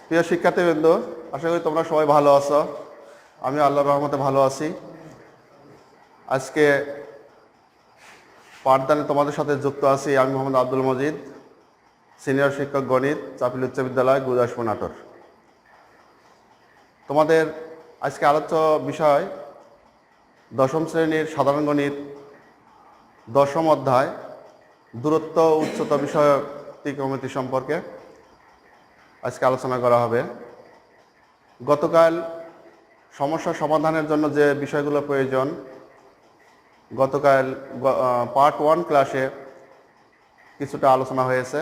প্রিয় শিক্ষার্থীবৃন্দ, আশা করি তোমরা সবাই ভালো আছো। আমি আল্লাহর রহমতে ভালো আছি। আজকে পাঠদানে তোমাদের সাথে যুক্ত আছি আমি মোহাম্মদ আব্দুল মজিদ, সিনিয়র শিক্ষক গণিত, চাপিল উচ্চ বিদ্যালয়, গুরুদাসপুর, নাটোর। তোমাদের আজকে আলোচ্য বিষয় দশম শ্রেণীর সাধারণ গণিত দশম অধ্যায় দূরত্ব উচ্চতা বিষয়ক ত্রিকোণমিতি সম্পর্কে আজকে আলোচনা করা হবে। গতকাল সমস্যা সমাধানের জন্য যে বিষয়গুলো প্রয়োজন গতকাল পার্ট 1 ক্লাসে কিছুটা আলোচনা হয়েছে।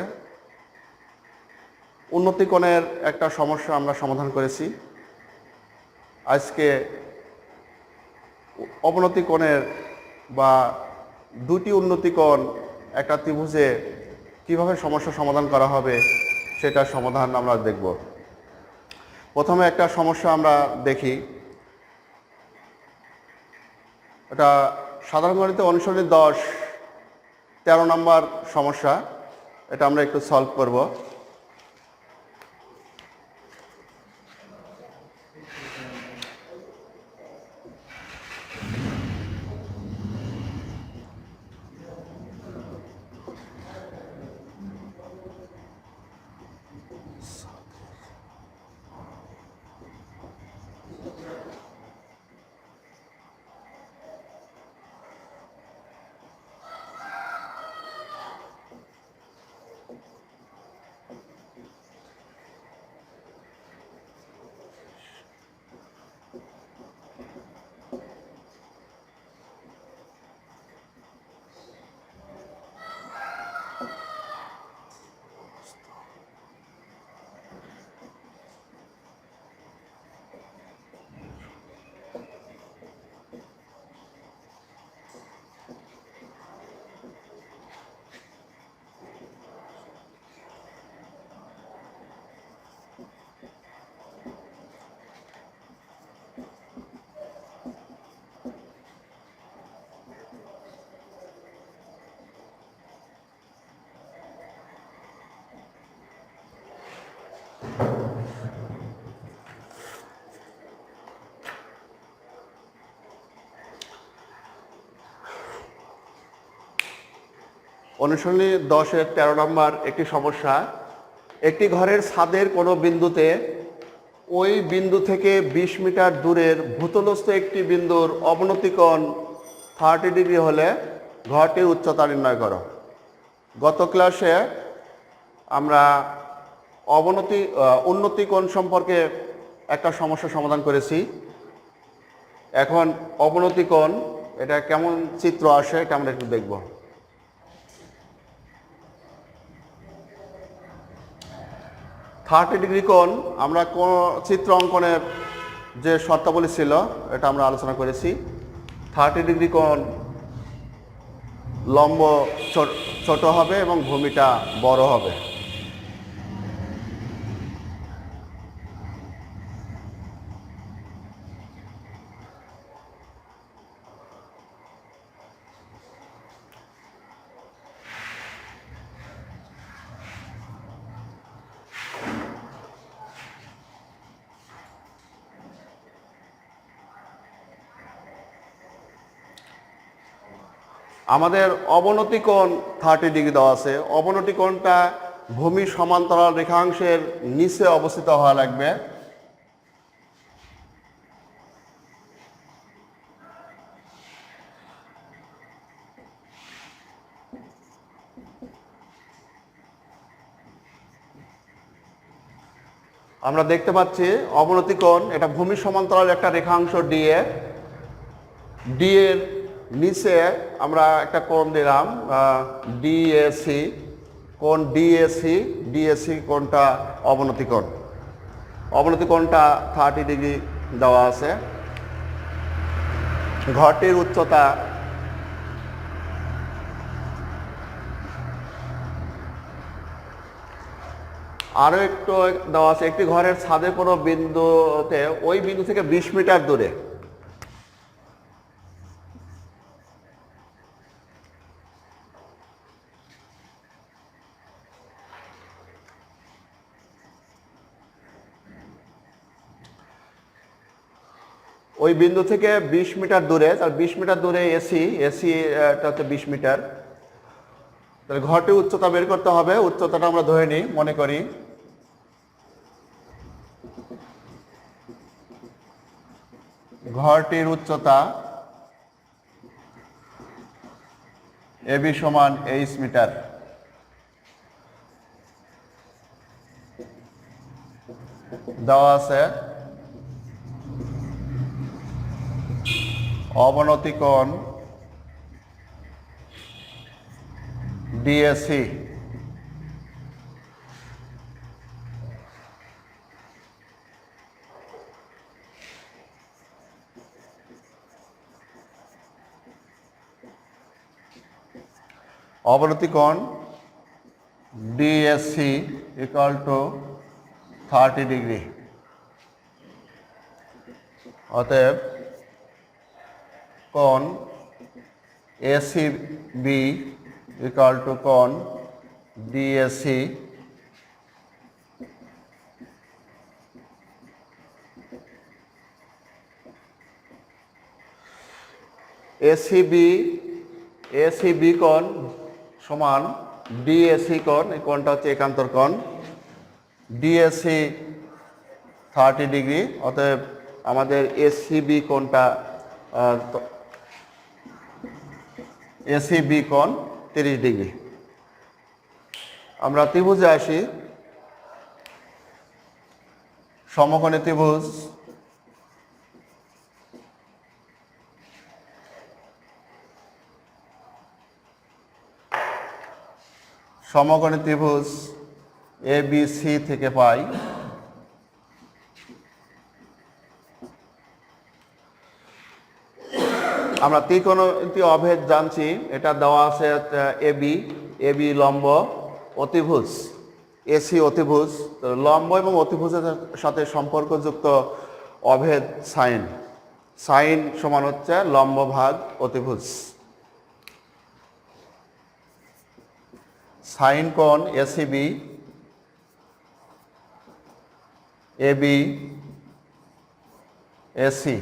উন্নতিকোণের একটা সমস্যা আমরা সমাধান করেছি। আজকে অবনতিকোণের বা দুটি উন্নতিকোণ একটা ত্রিভুজে কিভাবে সমস্যা সমাধান করা হবে সেটার সমাধান আমরা দেখব। প্রথমে একটা সমস্যা আমরা দেখি। এটা সাধারণ গণিতে অনুশীলনী 10 13 নম্বর সমস্যা। এটা আমরা একটু সলভ করব। অনুশীলনী 10-এর 13 নম্বর একটি সমস্যা। একটি ঘরের ছাদের কোনো বিন্দুতে ওই বিন্দু থেকে 20 মিটার দূরের ভূতলস্থ একটি বিন্দুর অবনতিকোণ 30 ডিগ্রি হলে ঘরটির উচ্চতা নির্ণয় করো। গত ক্লাসে আমরা উন্নতিকোণ সম্পর্কে একটা সমস্যা সমাধান করেছি। এখন অবনতিকোণ এটা কেমন চিত্র আসে এটা আমরা একটু দেখব। 30 ডিগ্রি কোণ আমরা কোন চিত্র অঙ্কনের যে শর্তাবলী ছিল এটা আমরা আলোচনা করেছি। 30 ডিগ্রি কোণ লম্ব ছোট হবে এবং ভূমিটা বড় হবে। আমাদের অবনতি কোণ 30 ডিগ্রি দেওয়া আছে। অবনতি কোণটা ভূমি সমান্তরাল রেখাংশের নিচে অবস্থিত হওয়া লাগবে। আমরা দেখতে পাচ্ছি অবনতি কোণ এটা ভূমি সমান্তরাল একটা রেখাংশ ডি এর নিচে আমরা একটা কোণ দিলাম ডিএসি কোণ। ডিএসি কোণটা অবনতি কোণ। অবনতি কোণটা 30 ডিগ্রি দেওয়া আছে। ঘরটির উচ্চতা আরও একটু দেওয়া আছে। একটি ঘরের ছাদে কোনো বিন্দুতে ওই বিন্দু থেকে 20 মিটার দূরে ওই বিন্দু থেকে 20 মিটার দূরে, তার 20 মিটার দূরে এসিটা হচ্ছে 20 মিটার। তাহলে ঘরটির উচ্চতা বের করতে হবে। উচ্চতাটা আমরা ধরে নিই, মনে করি ঘরটির উচ্চতা এবি সমান 8 মিটার। দেওয়া আছে অবনতি কোণ ডিএসি অবনতি কোণ ডিএসসি ইকুয়াল টু 30 ডিগ্রি। অতএব কোণ এসিবি ইকুয়াল টু কোণ ডিএসসি এসিবি কোণ সমান ডিএসি কোণ, এই কোণটা হচ্ছে একান্তর কোণ। ডিএসি 30 ডিগ্রি, অতএব আমাদের এসিবি কোণটা এসিবি কোণ 30 ডিগ্রি। আমরা ত্রিভুজে আসি। সমকোণী ত্রিভুজ ABC থেকে পাই আমরা ত্রিকোণমিতি অভেদ জানছি। এটা দেওয়া আছে এবি লম্ব, অতিভুজ এসি অতিভুজ। লম্ব এবং অতিভুজের সাথে সম্পর্কযুক্ত অভেদ সাইন সমান হচ্ছে লম্ব ভাগ অতিভুজ। সাইন কোণ এসিবি এবি এসি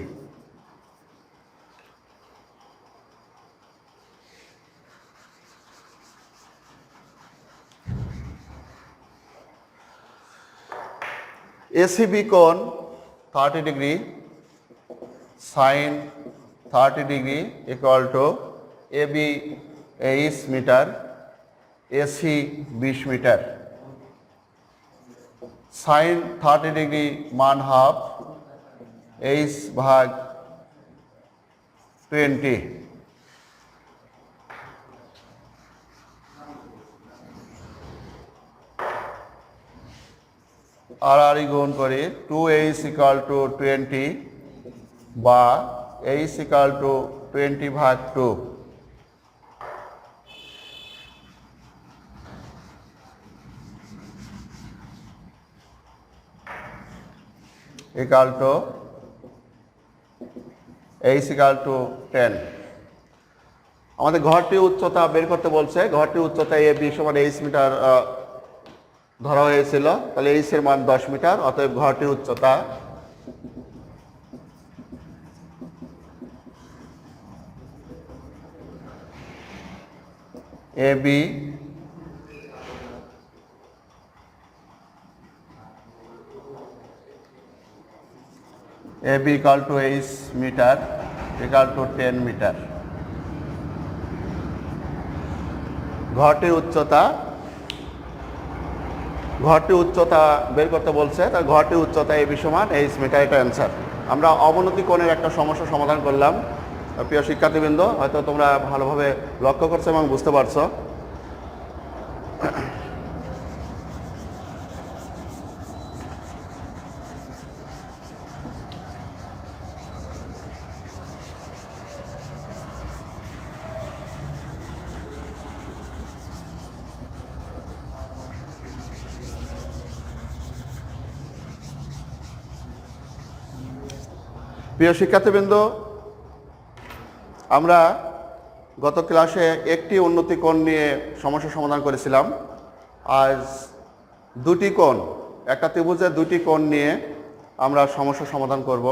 এসিবি কোণ 30 degree, sine 30 degree equal to AB 8 metre, AC 20 metre. Sine 30 degree মান হাফ, 8 ভাগ 20। আর গুণ করে 2h ইকুয়াল টু 20 বা h ইকুয়াল টু 20 ভাগ 2। Equal to h equal to 10। আমাদের ঘরটির উচ্চতা বের করতে বলছে। ঘরটির উচ্চতা এবি সমান 8 মিটার ধরা হয়েছিল, তাহলে এইচ এর মান 10 মিটার। অতএব ঘরটির উচ্চতা AB equal to 8 metre equal to 10 metre. ঘরটির উচ্চতা বের করতে বলছে, তার ঘরটির উচ্চতা এবি সমান 8 মিটার, এটা অ্যান্সার। আমরা অবনতি কোণের একটা সমস্যা সমাধান করলাম। প্রিয় শিক্ষার্থীবৃন্দ, হয়তো তোমরা ভালোভাবে লক্ষ্য করছো এবং বুঝতে পারছো। প্রিয় শিক্ষার্থীবৃন্দ, আমরা গত ক্লাসে একটি উন্নতি কোণ নিয়ে সমস্যা সমাধান করেছিলাম। আজ দুটি কোণ, একটা ত্রিভুজের দুটি কোণ নিয়ে আমরা সমস্যা সমাধান করব।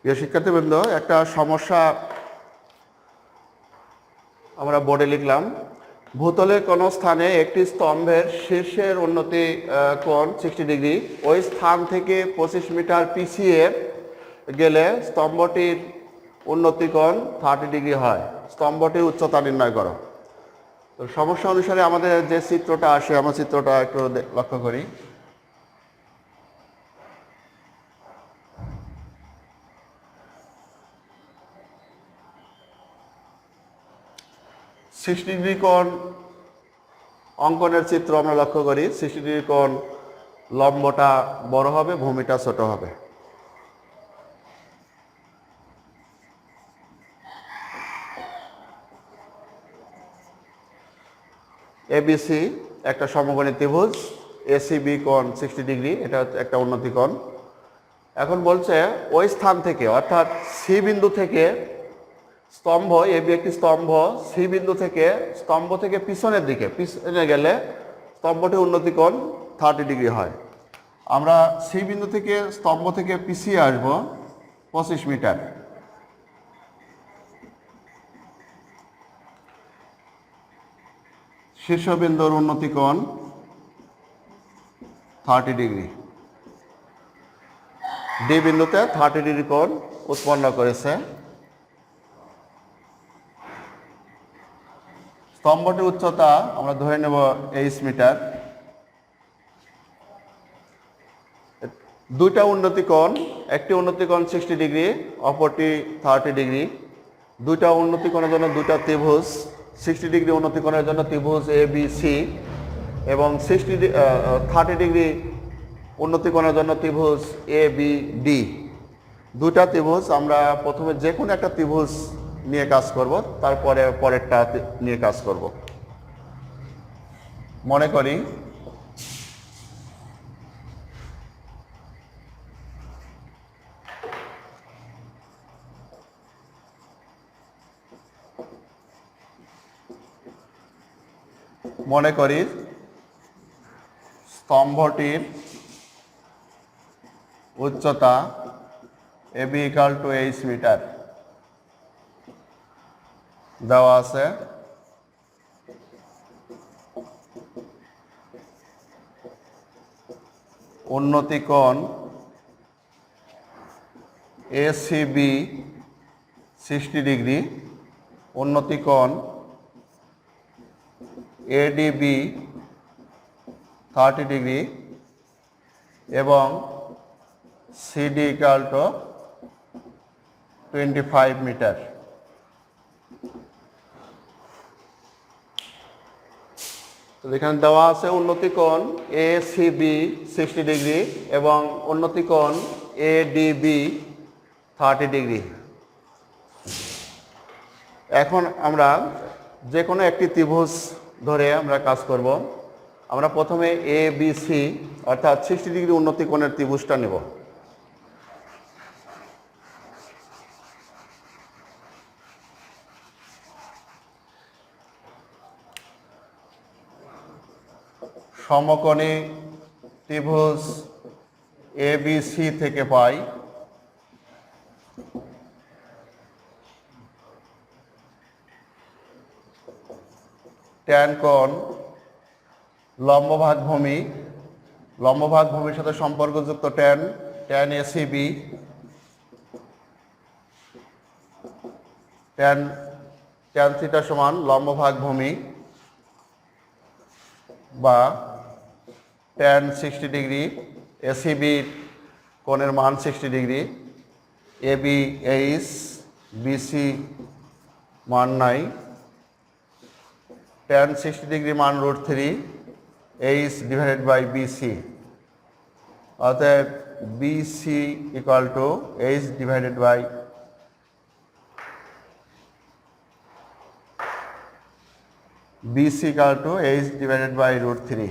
প্রিয় শিক্ষার্থীবৃন্দ, একটা সমস্যা আমরা বোর্ডে লিখলাম। ভূতলে কোনো স্থানে একটি স্তম্ভের শীর্ষের উন্নতি কোণ 60 ডিগ্রি, ওই স্থান থেকে 25 মিটার পিছিয়ে গেলে স্তম্ভটির উন্নতি কোণ 30 ডিগ্রি হয়। স্তম্ভটির উচ্চতা নির্ণয় করো। তো সমস্যা অনুসারে আমাদের যে চিত্রটা আসে, আমরা চিত্রটা একটু লক্ষ্য করি। সিক্সটি ডিগ্রি কোণ অঙ্কনের চিত্র আমরা লক্ষ্য করি। 60 ডিগ্রি কোণ, লম্বটা বড় হবে, ভূমিটা ছোট হবে। এবিসি একটা সমকোণী ত্রিভুজ, এসিবি কোণ 60 ডিগ্রি, এটা একটা উন্নতি কোণ। এখন বলছে ওই স্থান থেকে, অর্থাৎ সি বিন্দু থেকে স্তম্ভ, এবি একটি স্তম্ভ, সি বিন্দু থেকে স্তম্ভ থেকে পিছনের দিকে পিছনে গেলে স্তম্ভটির উন্নতি কোণ 30 ডিগ্রি হয়। আমরা সি বিন্দু থেকে স্তম্ভ থেকে পিছিয়ে আসব 25 মিটার। শীর্ষবিন্দুর উন্নতি কোণ 30 ডিগ্রি। ডি বিন্দুতে 30 ডিগ্রি কোণ উৎপন্ন করেছে। স্তম্ভটির উচ্চতা আমরা ধরে নেব h মিটার। দুইটা উন্নতি কোণ, একটি উন্নতি কোণ 60 ডিগ্রি, অপরটি 30 ডিগ্রি। দুইটা উন্নতি কোণের জন্য দুইটা ত্রিভুজ, 60 ডিগ্রি উন্নতি কোণের জন্য ত্রিভুজ এ বি সি, এবং 30 ডিগ্রি উন্নতি কোণের জন্য ত্রিভুজ এ বি ডি। দুইটা ত্রিভুজ, আমরা প্রথমে যে কোনো একটা ত্রিভুজ নিয়ে কাজ করব, তারপরে পরেরটা নিয়ে কাজ করব। মনে করি স্তম্ভটির উচ্চতা AB equal to h metre দেওয়া আছে। উন্নতি কোণ এসিবি 60 ডিগ্রি, উন্নতি কোণ এডিবি 30 ডিগ্রি, এবং সিডি ইকুয়াল টু 25 মিটার। তো এখানে দেওয়া আছে উন্নতি কোণ এসিবি 60 ডিগ্রি এবং উন্নতি কোণ এডিবি 30 ডিগ্রি। এখন আমরা যে কোনো একটি ত্রিভুজ ধরে আমরা কাজ করব। আমরা প্রথমে এ বি সি অর্থাৎ 60 ডিগ্রি উন্নতি কোণের ত্রিভুজটা নেব। সমকোণী ত্রিভুজ এ বি সি থেকে পাই ট্যান কোণ লম্ব ভাগ ভূমি, লম্ব ভাগ ভূমির সাথে সম্পর্কযুক্ত ট্যান এসিবি, ট্যান থিটা সমান লম্ব ভাগ ভূমি বা ট্যান 60 ডিগ্রি। এসিবি কোণের মান 60 ডিগ্রি, এবি এইচ, বিসি মান নাই। ট্যান 60 ডিগ্রি মান √3 এইচ ডিভাইডেড বাই বিসি, অর্থাৎ BC equal to H divided by BC equal to H divided by √3।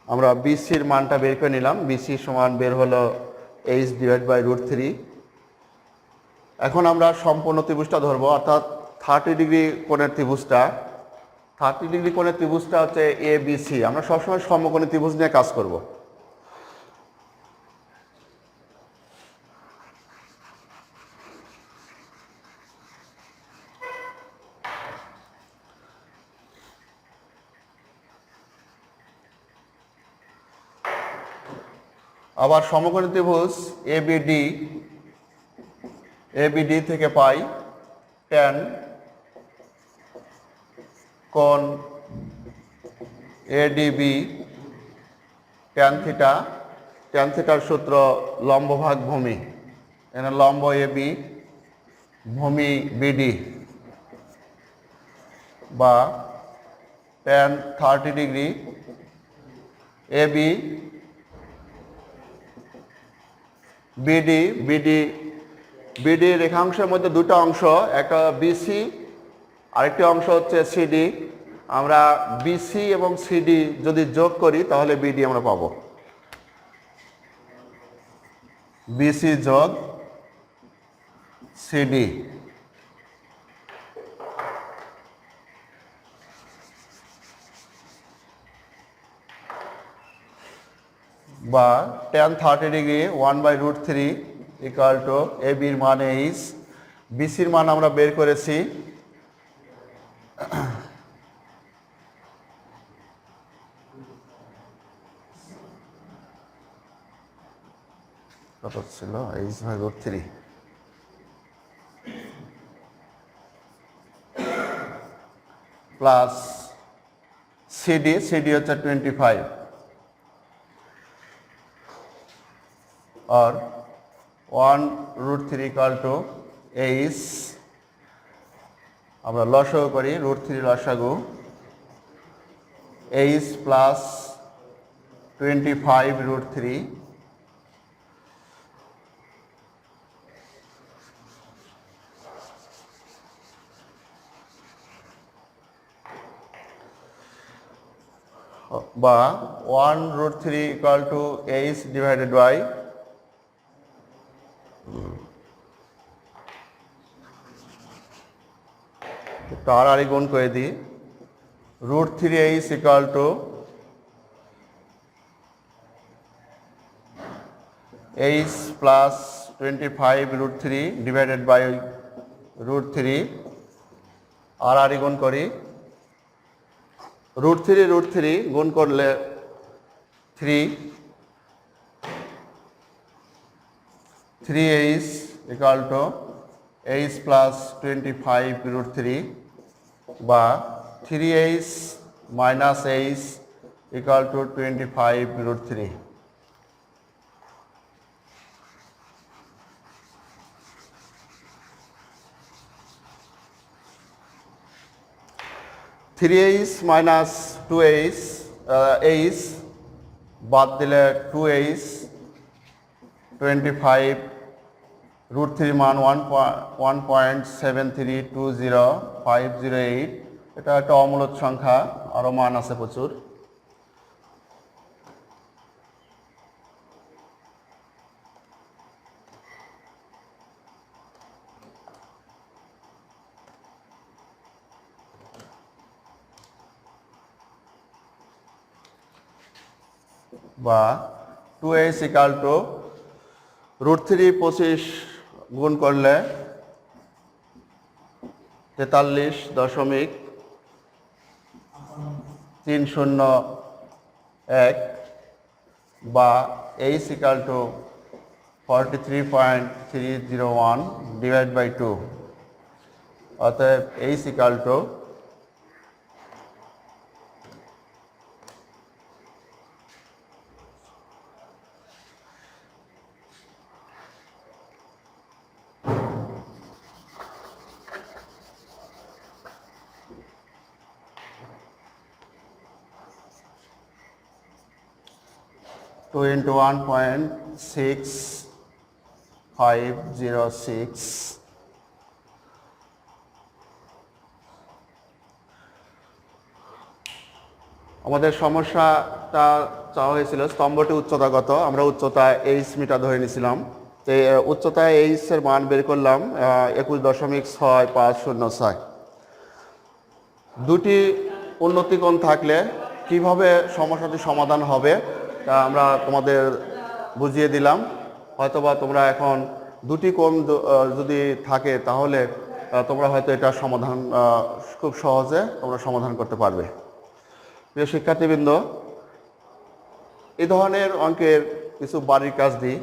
আমরা বিসির মানটা বের করে নিলাম। বিসি সমান বের হলো এইচ ডিভাইড বাই √3। এখন আমরা সম্পূর্ণ ত্রিভুজটা ধরবো, অর্থাৎ 30 ডিগ্রি কোণের ত্রিভুজটা। 30 ডিগ্রি কোণের ত্রিভুজটা হচ্ছে এ বি সি। আমরা সবসময় সমকোণী ত্রিভুজ নিয়ে কাজ করব। আবার সমকোণী ত্রিভুজ এবিডি থেকে পাই tan কোণ এডিবি tan থিটার সূত্র লম্ব ভাগ ভূমি, এখানে লম্ব এবি ভূমি বিডি, বা tan 30 ডিগ্রি এবি বিডি রেখাংশের মধ্যে দুটো অংশ, একটা বিসি আরেকটি অংশ হচ্ছে সিডি। আমরা বিসি এবং সিডি যদি যোগ করি তাহলে বিডি আমরা পাবো। বিসি যোগ সিডি বা tan 30 ডিগ্রি 1/√3 ইকুয়াল টু এবির মান এইচ, বিসির মান আমরা বের করেছি কত ছিল, h/√3 প্লাস সিডি হচ্ছে 25 और 1√3 इक्वल टू এইচ, আমরা লসাগু করি √3 লসাগু, এইচ প্লাস 25√3 বা 1√3 equal to H divided by তাড়াতাড়ি গুণ করে দিই, √3h equal to H plus 25√3 divided by √3, আর গুণ করি √3 গুণ করলে 3h equal to H plus 25√3 বা 3h minus H equal to 25√3। H minus 2h H বাদ দিলে 2h 25√3 মান 1.7320508, এটা একটা অমূলদ সংখ্যা, আরও মান আছে প্রচুর। বা 2h ইকাল টু √3 25 গুণ করলে 43.301 বা h equal to 43.301 divide by 2, অতএব h ইকাল টু 2 into 1.6506। আমাদের সমস্যাটা চাওয়া হয়েছিল স্তম্ভটি উচ্চতা কত, আমরা উচ্চতা h মিটার ধরে নিয়েছিলাম। তো উচ্চতা h এর মান বের করলাম 21.6506। দুটি উন্নতি কোণ থাকলে কিভাবে সমস্যাটি সমাধান হবে তা আমরা তোমাদের বুঝিয়ে দিলাম। হয়তোবা তোমরা এখন দুটি কোণ যদি থাকে তাহলে তোমরা হয়তো এটা সমাধান খুব সহজে তোমরা সমাধান করতে পারবে। প্রিয় শিক্ষার্থীবৃন্দ, এই ধরনের অঙ্কের কিছু বাড়ির কাজ দিই।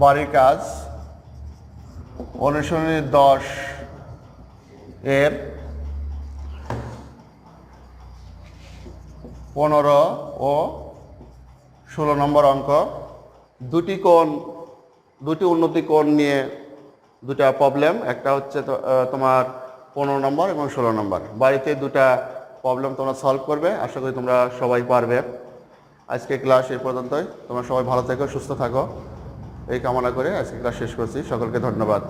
বাড়ির কাজ অনুশীলনী 10 এর 15 ও 16 নম্বর অঙ্ক। দুটি উন্নতি কোণ নিয়ে দুটা প্রবলেম, একটা হচ্ছে তোমার 15 নম্বর এবং 16 নম্বর। বাড়িতে দুটা প্রবলেম তোমরা সলভ করবে, আশা করি তোমরা সবাই পারবে। আজকে ক্লাস এই পর্যন্তই। তোমরা সবাই ভালো থেকো, সুস্থ থাকো, এই কামনা করে আজকে ক্লাস শেষ করছি। সকলকে ধন্যবাদ।